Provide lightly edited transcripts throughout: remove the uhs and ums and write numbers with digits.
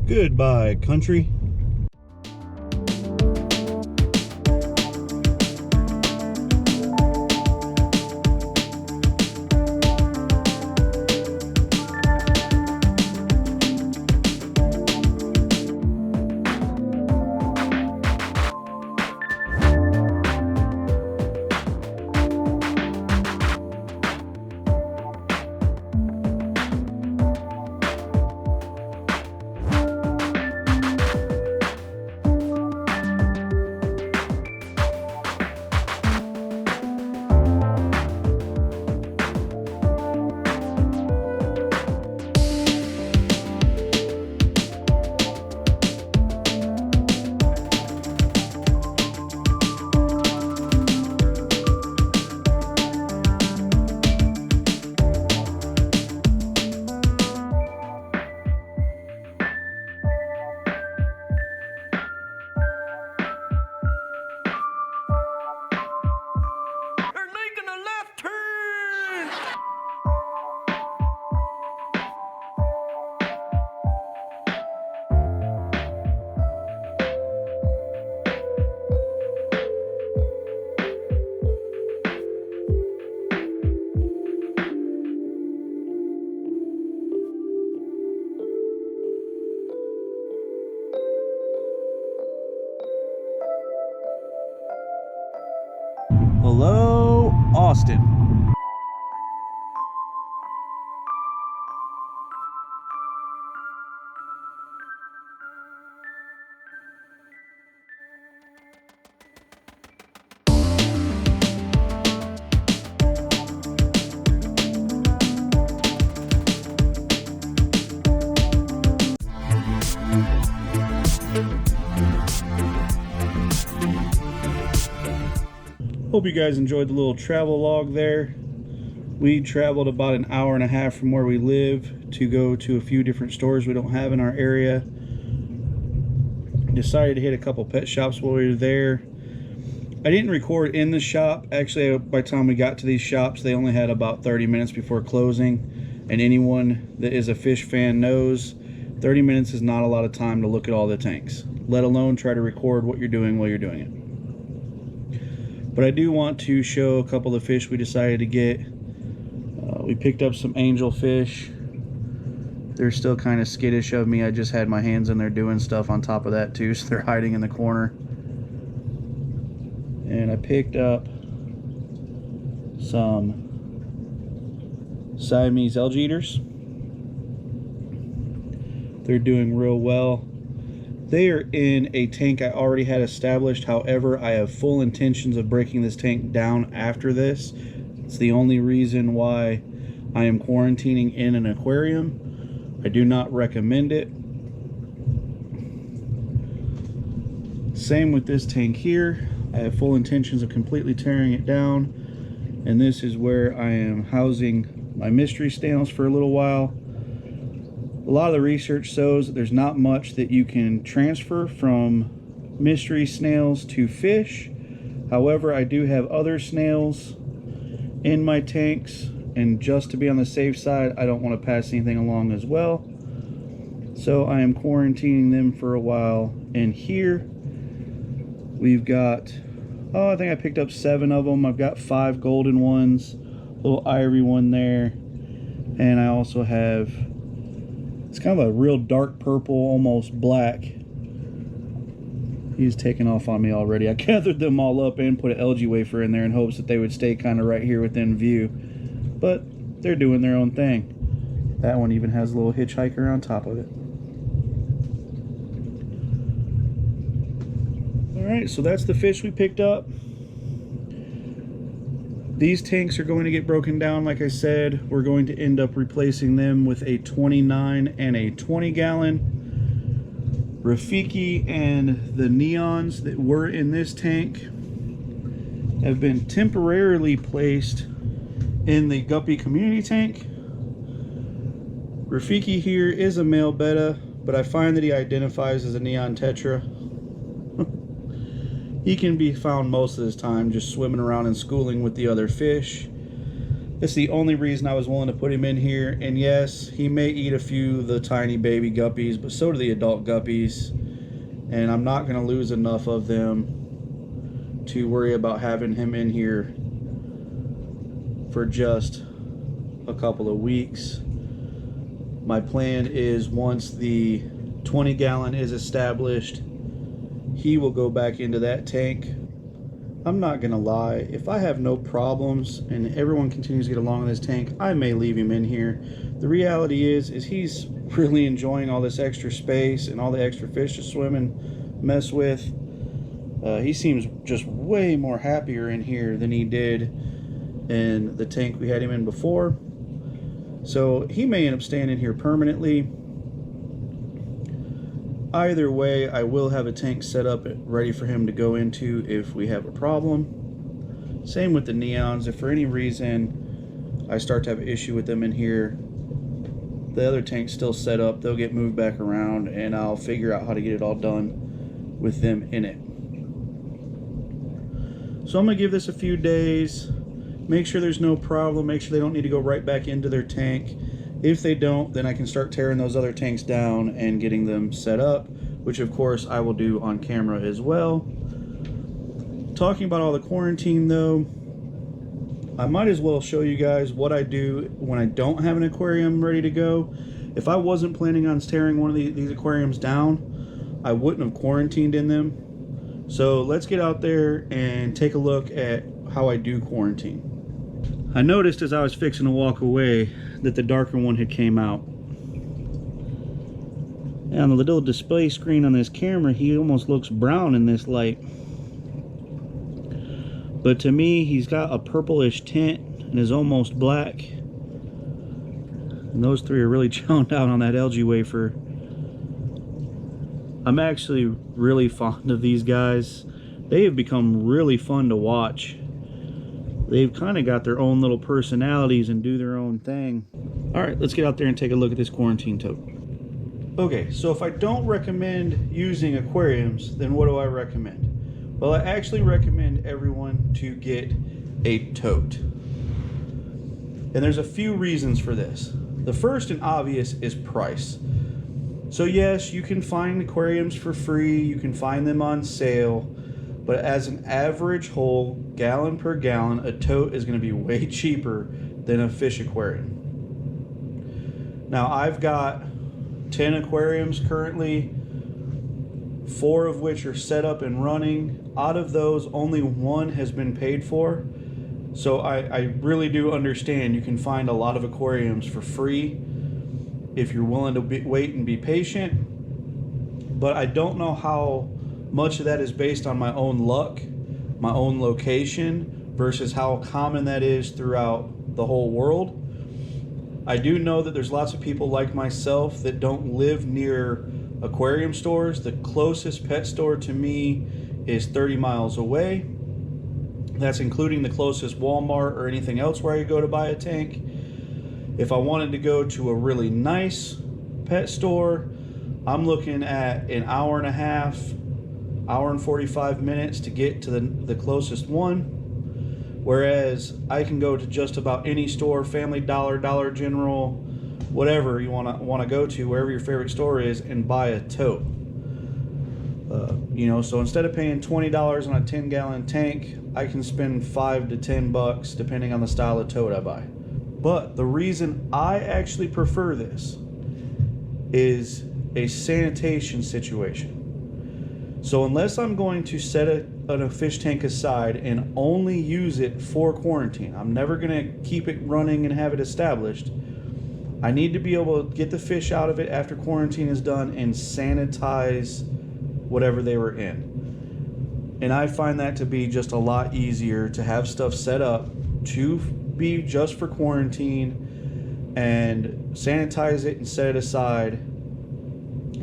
Goodbye, country. Hello, Austin. Hope you guys enjoyed the little travel log there. We traveled about an hour and a half from where we live to go to a few different stores we don't have in our area. Decided to hit a couple pet shops while we were there. I didn't record in the shop. Actually, by the time we got to these shops, they only had about 30 minutes before closing. And anyone that is a fish fan knows 30 minutes is not a lot of time to look at all the tanks, let alone try to record what you're doing while you're doing it. But I do want to show a couple of fish we decided to get. We picked up some angel fish. They're still kind of skittish of me. I just had my hands in there doing stuff on top of that too, so they're hiding in the corner. And I picked up some Siamese algae eaters. They're doing real well. They are in a tank I already had established. However, I have full intentions of breaking this tank down after this. It's the only reason why I am quarantining in an aquarium. I do not recommend it. Same with this tank here. I have full intentions of completely tearing it down. And this is where I am housing my mystery snails for a little while. A lot of the research shows that there's not much that you can transfer from mystery snails to fish. However, I do have other snails in my tanks, and just to be on the safe side, I don't want to pass anything along as well. So I am quarantining them for a while. And here we've got, I think I picked up 7 of them. I've got 5 golden ones, little ivory one there, and I also have, it's kind of a real dark purple, almost black. He's taken off on me already. I gathered them all up and put an algae wafer in there in hopes that they would stay kind of right here within view. But they're doing their own thing. That one even has a little hitchhiker on top of it. Alright, so that's the fish we picked up. These tanks are going to get broken down, like I said. We're going to end up replacing them with a 29 and a 20 gallon. Rafiki and the neons that were in this tank have been temporarily placed in the guppy community tank. Rafiki here is a male betta, but I find that he identifies as a neon tetra. He can be found most of his time just swimming around and schooling with the other fish. It's the only reason I was willing to put him in here. And yes, he may eat a few of the tiny baby guppies, but so do the adult guppies. And I'm not going to lose enough of them to worry about having him in here for just a couple of weeks. My plan is once the 20-gallon is established, he will go back into that tank. I'm not gonna lie, if I have no problems and everyone continues to get along in this tank, I may leave him in here. The reality is he's really enjoying all this extra space and all the extra fish to swim and mess with. He seems just way more happier in here than he did in the tank we had him in before. So he may end up staying in here permanently. Either way, I will have a tank set up ready for him to go into if we have a problem. Same with the neons. If for any reason I start to have an issue with them in here, the other tank's still set up. They'll get moved back around and I'll figure out how to get it all done with them in it. So I'm gonna give this a few days, make sure there's no problem, make sure they don't need to go right back into their tank. If they don't, then I can start tearing those other tanks down and getting them set up, which of course I will do on camera as well. Talking about all the quarantine though, I might as well show you guys what I do when I don't have an aquarium ready to go. If I wasn't planning on tearing one of these aquariums down, I wouldn't have quarantined in them. So let's get out there and take a look at how I do quarantine. I noticed as I was fixing to walk away that the darker one had came out. And on the little display screen on this camera, he almost looks brown in this light. But to me, he's got a purplish tint and is almost black. And those three are really chowing down on that algae wafer. I'm actually really fond of these guys. They have become really fun to watch. They've kind of got their own little personalities and do their own thing. All right, let's get out there and take a look at this quarantine tote. Okay, so if I don't recommend using aquariums, then what do I recommend? Well, I actually recommend everyone to get a tote. And there's a few reasons for this. The first and obvious is price. So yes, you can find aquariums for free, you can find them on sale, but as an average whole, gallon per gallon, a tote is going to be way cheaper than a fish aquarium. Now I've got 10 aquariums currently, 4 of which are set up and running. Out of those, only 1 has been paid for. So I really do understand you can find a lot of aquariums for free if you're willing to wait and be patient. But I don't know how much of that is based on my own luck, my own location, versus how common that is throughout the whole world. I do know that there's lots of people like myself that don't live near aquarium stores. The closest pet store to me is 30 miles away. That's including the closest Walmart or anything else where I could go to buy a tank. If I wanted to go to a really nice pet store, I'm looking at an hour and a half, hour and 45 minutes to get to the closest one. Whereas I can go to just about any store, Family Dollar, Dollar General, whatever you want to go to, wherever your favorite store is, and buy a tote. You know, so instead of paying $20 on a 10-gallon tank, I can spend $5 to $10 depending on the style of tote I buy. But the reason I actually prefer this is a sanitation situation. So unless I'm going to set a fish tank aside and only use it for quarantine, I'm never going to keep it running and have it established. I need to be able to get the fish out of it after quarantine is done and sanitize whatever they were in. And I find that to be just a lot easier to have stuff set up to be just for quarantine and sanitize it and set it aside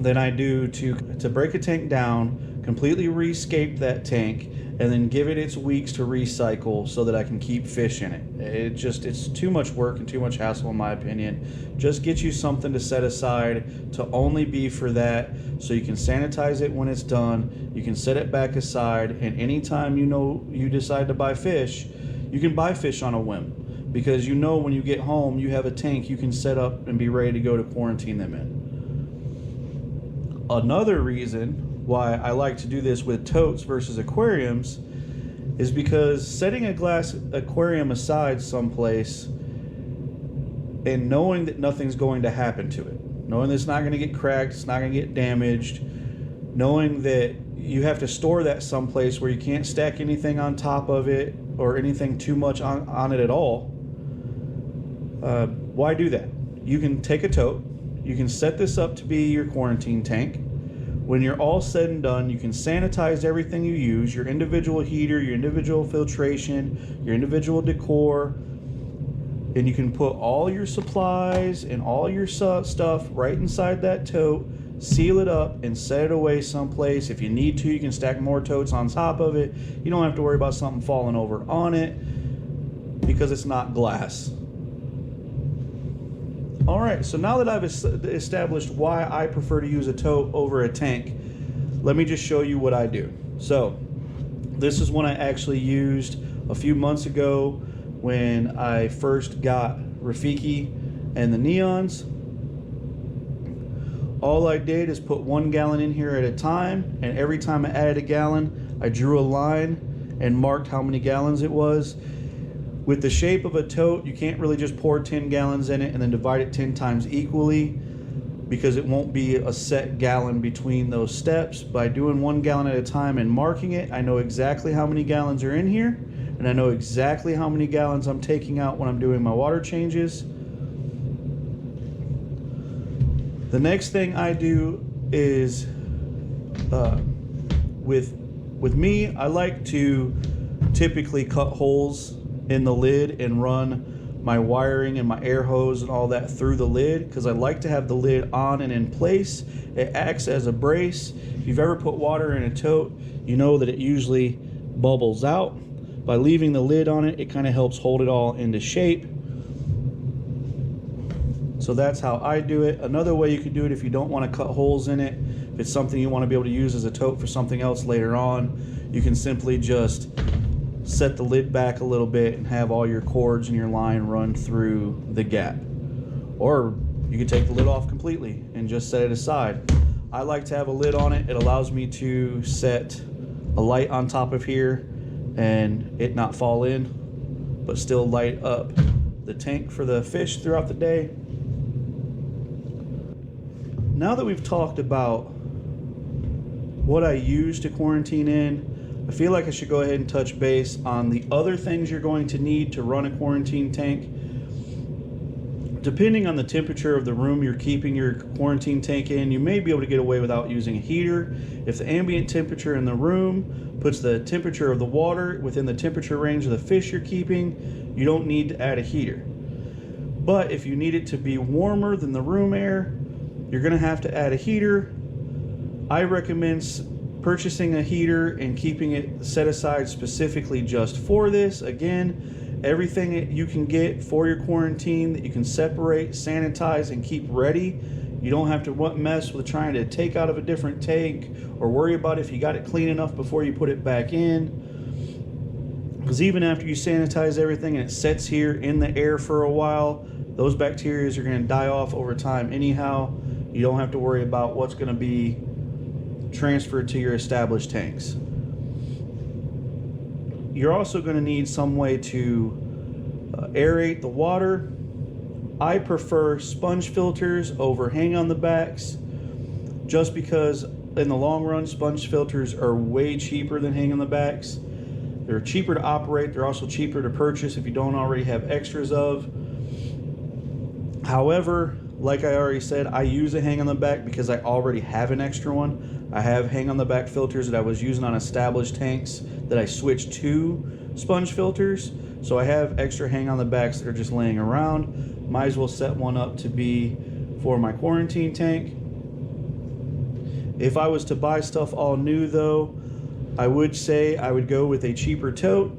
than I do to break a tank down, completely rescape that tank, and then give it its weeks to recycle so that I can keep fish in it. It's too much work and too much hassle in my opinion. Just get you something to set aside to only be for that, so you can sanitize it when it's done, you can set it back aside, and anytime you know you decide to buy fish, you can buy fish on a whim. because you know when you get home you have a tank you can set up and be ready to go to quarantine them in. Another reason why I like to do this with totes versus aquariums is because setting a glass aquarium aside someplace and knowing that nothing's going to happen to it, knowing that it's not going to get cracked, it's not going to get damaged, knowing that you have to store that someplace where you can't stack anything on top of it or anything too much on it at all. Why do that? You can take a tote, you can set this up to be your quarantine tank. When you're all said and done, you can sanitize everything you use, your individual heater, your individual filtration, your individual decor, and you can put all your supplies and all your stuff right inside that tote, seal it up, and set it away someplace. If you need to, you can stack more totes on top of it. You don't have to worry about something falling over on it because it's not glass. All right, so now that I've established why I prefer to use a tote over a tank, let me just show you what I do. So this is one I actually used a few months ago when I first got Rafiki and the neons. All I did is put 1 gallon in here at a time, and every time I added a gallon, I drew a line and marked how many gallons it was. With the shape of a tote, you can't really just pour 10 gallons in it and then divide it 10 times equally, because it won't be a set gallon between those steps. By doing 1 gallon at a time and marking it, I know exactly how many gallons are in here, and I know exactly how many gallons I'm taking out when I'm doing my water changes. The next thing I do is, with me, I like to typically cut holes in the lid and run my wiring and my air hose and all that through the lid, because I like to have the lid on and in place. It acts as a brace. If you've ever put water in a tote, you know that it usually bubbles out. By leaving the lid on it, it kind of helps hold it all into shape. So that's how I do it. Another way you could do it, if you don't want to cut holes in it, if it's something you want to be able to use as a tote for something else later on, you can simply just set the lid back a little bit and have all your cords and your line run through the gap. Or you can take the lid off completely and just set it aside. I like to have a lid on it. It allows me to set a light on top of here and it not fall in, but still light up the tank for the fish throughout the day. Now that we've talked about what I use to quarantine in, I feel like I should go ahead and touch base on the other things you're going to need to run a quarantine tank. Depending on the temperature of the room you're keeping your quarantine tank in, you may be able to get away without using a heater. If the ambient temperature in the room puts the temperature of the water within the temperature range of the fish you're keeping, you don't need to add a heater. But if you need it to be warmer than the room air, you're going to have to add a heater. I recommend purchasing a heater and keeping it set aside specifically just for this. Again, everything that you can get for your quarantine that you can separate, sanitize, and keep ready. You don't have to mess with trying to take out of a different tank or worry about if you got it clean enough before you put it back in. Because even after you sanitize everything and it sets here in the air for a while, those bacteria are going to die off over time anyhow. You don't have to worry about what's going to be transferred to your established tanks. You're also going to need some way to aerate the water. I prefer sponge filters over hang on the backs, just because in the long run sponge filters are way cheaper than hang on the backs. They're cheaper to operate, they're also cheaper to purchase if you don't already have extras of. However, like I already said, I use a hang on the back because I already have an extra one. I have hang on the back filters that I was using on established tanks that I switched to sponge filters. So I have extra hang on the backs that are just laying around. Might as well set one up to be for my quarantine tank. If I was to buy stuff all new though, I would say I would go with a cheaper tote.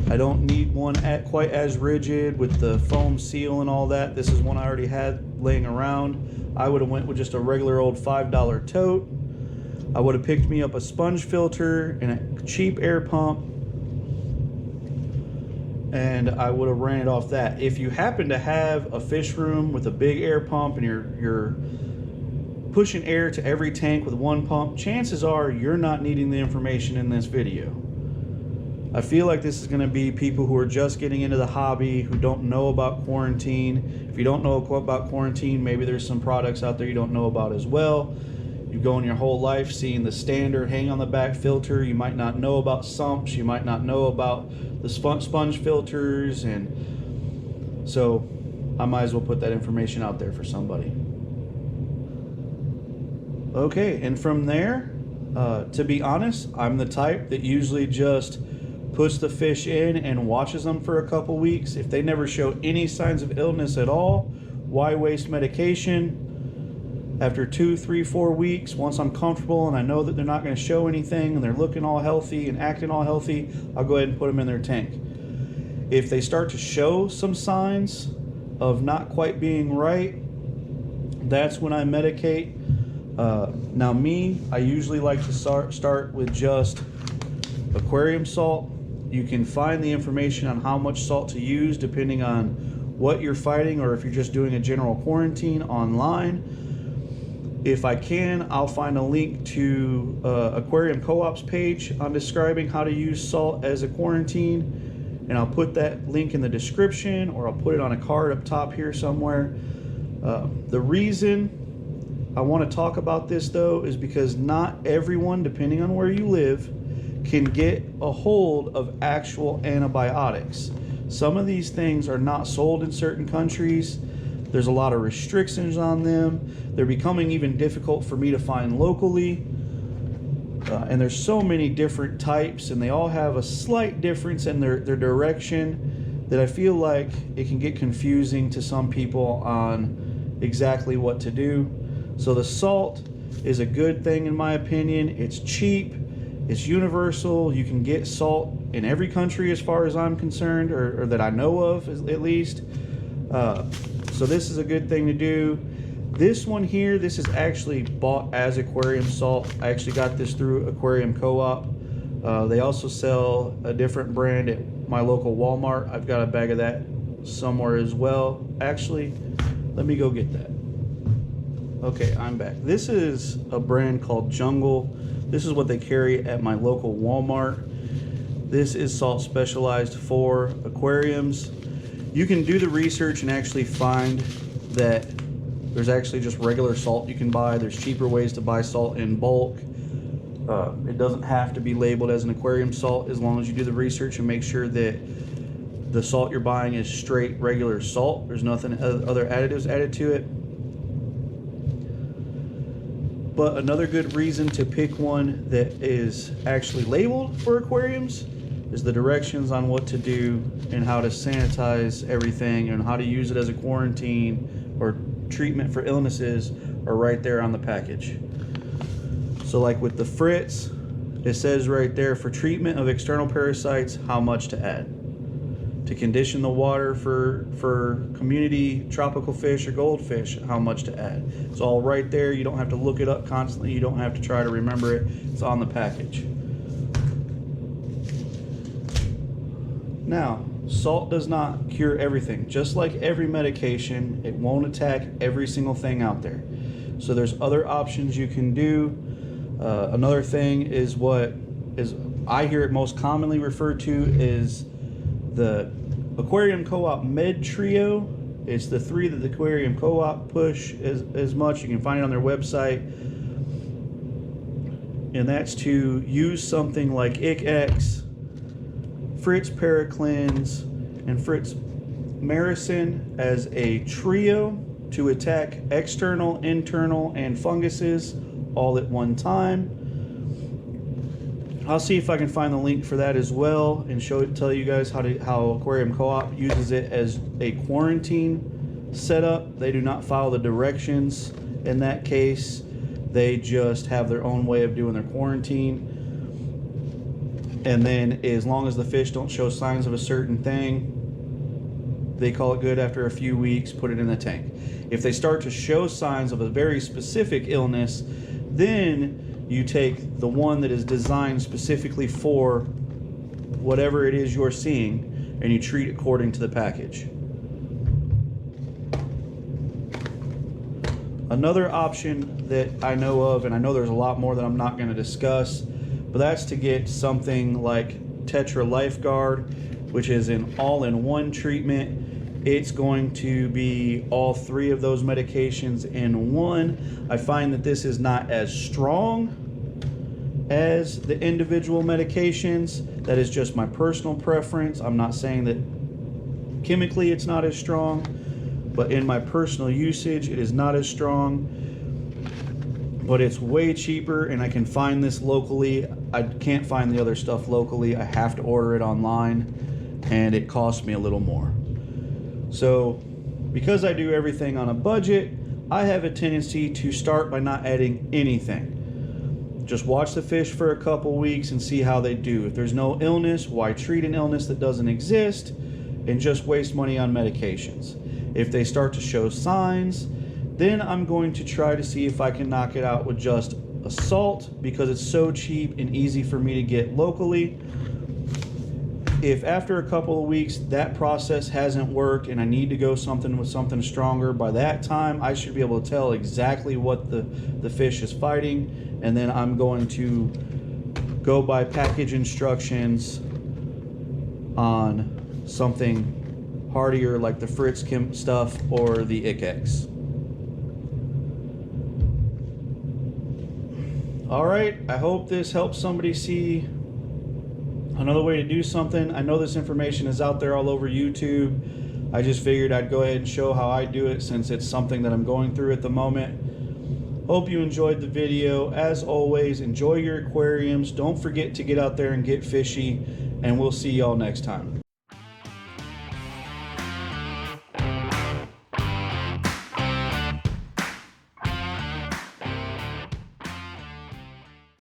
I don't need one quite as rigid with the foam seal and all that. This is one I already had laying around. I would have went with just a regular old $5 tote. I would have picked me up a sponge filter and a cheap air pump. and I would have ran it off that. If you happen to have a fish room with a big air pump and you're pushing air to every tank with one pump, chances are you're not needing the information in this video. I feel like this is going to be people who are just getting into the hobby, who don't know about quarantine. If you don't know about quarantine, maybe there's some products out there you don't know about as well. You go in your whole life seeing the standard hang on the back filter. You might not know about sumps. You might not know about the sponge filters. And so I might as well put that information out there for somebody. Okay, and from there, to be honest, I'm the type that usually just puts the fish in and watches them for a couple weeks. If they never show any signs of illness at all, why waste medication? After 2, 3, 4 weeks, once I'm comfortable and I know that they're not going to show anything and they're looking all healthy and acting all healthy, I'll go ahead and put them in their tank. If they start to show some signs of not quite being right, that's when I medicate. Now me, I usually like to start with just aquarium salt. You can find the information on how much salt to use depending on what you're fighting, or if you're just doing a general quarantine online. If I can, I'll find a link to Aquarium Co-op's page on describing how to use salt as a quarantine, and I'll put that link in the description, or I'll put it on a card up top here somewhere. The reason I want to talk about this though is because not everyone, depending on where you live, can get a hold of actual antibiotics. Some of these things are not sold in certain countries. There's a lot of restrictions on them. They're becoming even difficult for me to find locally. And there's so many different types, and they all have a slight difference in their direction that I feel like it can get confusing to some people on exactly what to do. So the salt is a good thing in my opinion. It's cheap, it's universal. You can get salt in every country as far as I'm concerned, or that I know of at least. So this is a good thing to do. This one here, this is actually bought as aquarium salt. I actually got this through Aquarium Co-op. They also sell a different brand at my local Walmart. I've got a bag of that somewhere as well. Actually, let me go get that. Okay, I'm back. This is a brand called Jungle. This is what they carry at my local Walmart. This is salt specialized for aquariums. You can do the research and actually find that there's actually just regular salt you can buy. There's cheaper ways to buy salt in bulk. It doesn't have to be labeled as an aquarium salt as long as you do the research and make sure that the salt you're buying is straight regular salt. There's nothing other additives added to it. But another good reason to pick one that is actually labeled for aquariums is the directions on what to do and how to sanitize everything and how to use it as a quarantine or treatment for illnesses are right there on the package. So like with the Fritz, it says right there, for treatment of external parasites, how much to add. To condition the water for community tropical fish or goldfish, how much to add. It's all right there. You don't have to look it up constantly. You don't have to try to remember it. It's on the package. Now, salt does not cure everything. Just like every medication, it won't attack every single thing out there. So there's other options you can do. Another thing is what is I hear it most commonly referred to is the Aquarium Co-op Med Trio. It's the 3 that the Aquarium Co-op push as much. You can find it on their website. And that's to use something like ICX, Fritz Paraclins, and Fritz Maricin as a trio to attack external, internal, and funguses all at one time. I'll see if I can find the link for that as well and tell you guys how Aquarium Co-op uses it as a quarantine setup. They do not follow the directions in that case. They just have their own way of doing their quarantine. And then as long as the fish don't show signs of a certain thing, they call it good after a few weeks, put it in the tank. If they start to show signs of a very specific illness, then you take the one that is designed specifically for whatever it is you're seeing, and you treat according to the package. Another option that I know of, and I know there's a lot more that I'm not going to discuss, but that's to get something like Tetra Lifeguard, which is an all-in-one treatment. It's going to be all 3 of those medications in one. I find that this is not as strong as the individual medications. That is just my personal preference. I'm not saying that chemically it's not as strong, but in my personal usage it is not as strong. But it's way cheaper, and I can find this locally. I can't find the other stuff locally. I have to order it online, and it costs me a little more. So because I do everything on a budget, I have a tendency to start by not adding anything. Just watch the fish for a couple weeks and see how they do. If there's no illness, why treat an illness that doesn't exist and just waste money on medications? If they start to show signs, then I'm going to try to see if I can knock it out with just a salt, because it's so cheap and easy for me to get locally. If after a couple of weeks that process hasn't worked and I need to go with something stronger, by that time I should be able to tell exactly what the fish is fighting, and then I'm going to go by package instructions on something hardier like the Fritz stuff or the ICX. Alright, I hope this helps somebody see another way to do something. I know this information is out there all over YouTube. I just figured I'd go ahead and show how I do it, since it's something that I'm going through at the moment. Hope you enjoyed the video. As always, enjoy your aquariums. Don't forget to get out there and get fishy, and we'll see y'all next time.